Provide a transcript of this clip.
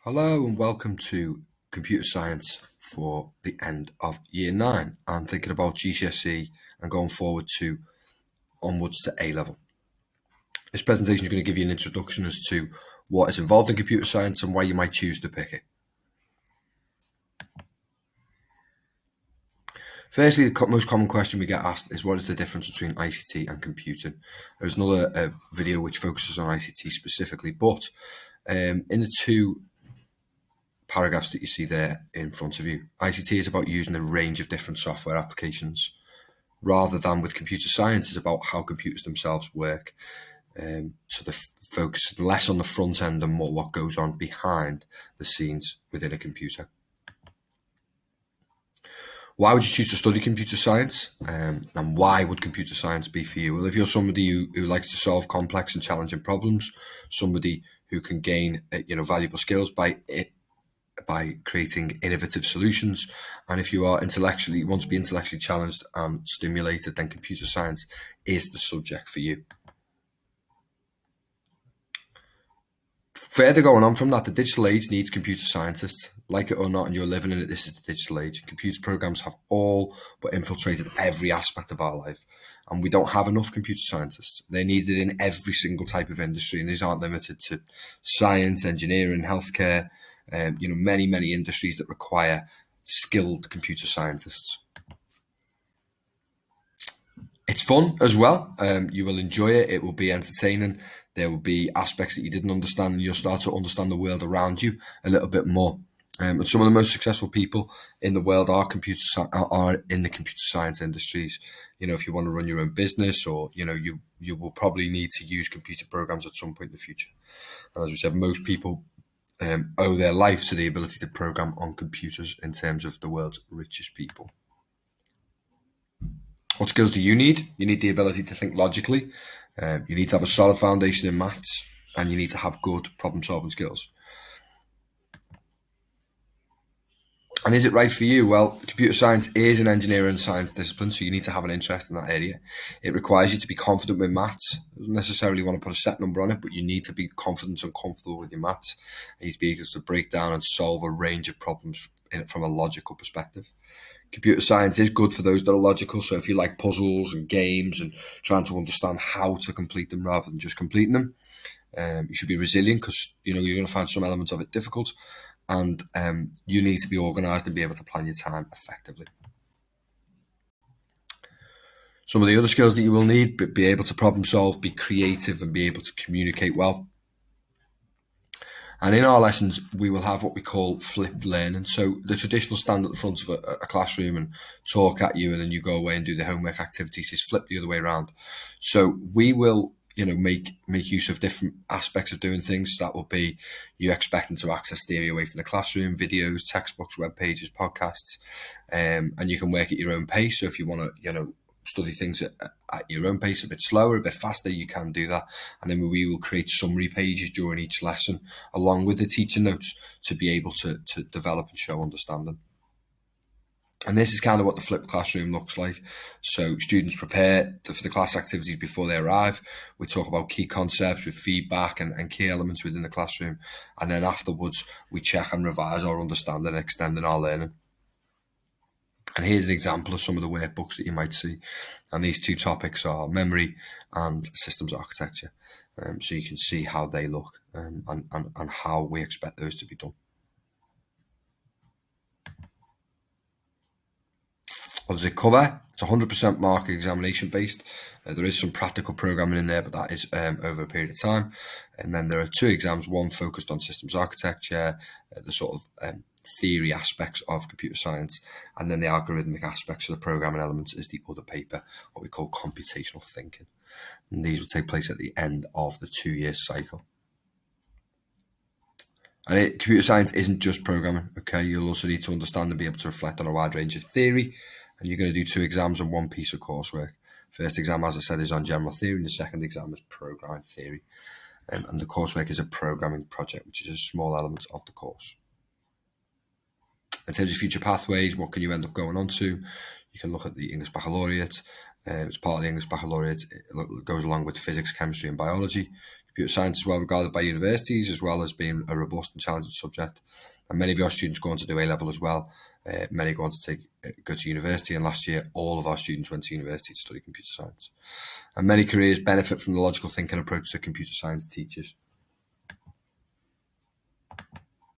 Hello and welcome to Computer Science for the end of Year 9 and thinking about GCSE and going forward to onwards to A-level. This presentation is going to give you an introduction as to what is involved in computer science and why you might choose to pick it. Firstly, the most common question we get asked is what is the difference between ICT and computing? There's another video which focuses on ICT specifically, but in the two paragraphs that you see there in front of you, ICT is about using a range of different software applications, rather than with computer science is about how computers themselves work. So the focus less on the front end and more what goes on behind the scenes within a computer. Why would you choose to study computer science, and why would computer science be for you? Well, if you're somebody who likes to solve complex and challenging problems, somebody who can gain valuable skills by creating innovative solutions, and if you want to be intellectually challenged and stimulated, then computer science is the subject for you. Further going on from that, the digital age needs computer scientists. Like it or not, and you're living in it, this is the digital age. Computer programs have all but infiltrated every aspect of our life. And we don't have enough computer scientists. They're needed in every single type of industry, and these aren't limited to science, engineering, healthcare, many industries that require skilled computer scientists. It's fun as well. You will enjoy it. It will be entertaining. There will be aspects that you didn't understand, and you'll start to understand the world around you a little bit more. And some of the most successful people in the world are in the computer science industries. If you want to run your own business, or you will probably need to use computer programs at some point in the future. And as we said, most people owe their life to the ability to program on computers in terms of the world's richest people. What skills do you need? You need the ability to think logically. You need to have a solid foundation in maths, and you need to have good problem-solving skills. And is it right for you? Well, computer science is an engineering science discipline, so you need to have an interest in that area. It requires you to be confident with maths. You don't necessarily want to put a set number on it, but you need to be confident and comfortable with your maths. You need to be able to break down and solve a range of problems from a logical perspective. Computer science is good for those that are logical. So if you like puzzles and games and trying to understand how to complete them rather than just completing them, you should be resilient, because you're going to find some elements of it difficult, and you need to be organised and be able to plan your time effectively. Some of the other skills that you will need: be able to problem solve, be creative, and be able to communicate well. And in our lessons, we will have what we call flipped learning. So the traditional stand at the front of a classroom and talk at you, and then you go away and do the homework activities, is flipped the other way around. So we will, make use of different aspects of doing things. That will be you expecting to access theory away from the classroom, videos, textbooks, web pages, podcasts, and you can work at your own pace. So if you want to, study things at your own pace, a bit slower, a bit faster, you can do that. And then we will create summary pages during each lesson, along with the teacher notes, to be able to develop and show understanding. And this is kind of what the flipped classroom looks like. So students prepare for the class activities before they arrive. We talk about key concepts with feedback and key elements within the classroom. And then afterwards, we check and revise our understanding and extending our learning. And here's an example of some of the workbooks that you might see. And these two topics are memory and systems architecture. So you can see how they look and how we expect those to be done. What does it cover? It's 100% mark examination based. There is some practical programming in there, but that is over a period of time. And then there are two exams, one focused on systems architecture, the sort of theory aspects of computer science, and then the algorithmic aspects of the programming elements is the other paper, what we call computational thinking. And these will take place at the end of the 2-year cycle. And computer science isn't just programming, okay? You'll also need to understand and be able to reflect on a wide range of theory, and you're going to do 2 exams and 1 piece of coursework. First exam, as I said, is on general theory, and the second exam is programming theory. And the coursework is a programming project, which is a small element of the course. In terms of future pathways, what can you end up going on to? You can look at the English Baccalaureate. It's part of the English Baccalaureate. It goes along with physics, chemistry, and biology. Computer science is well regarded by universities as well as being a robust and challenging subject. And many of our students go on to do A-level as well. Many go on to go to university, and last year all of our students went to university to study computer science. And many careers benefit from the logical thinking approach that computer science teaches.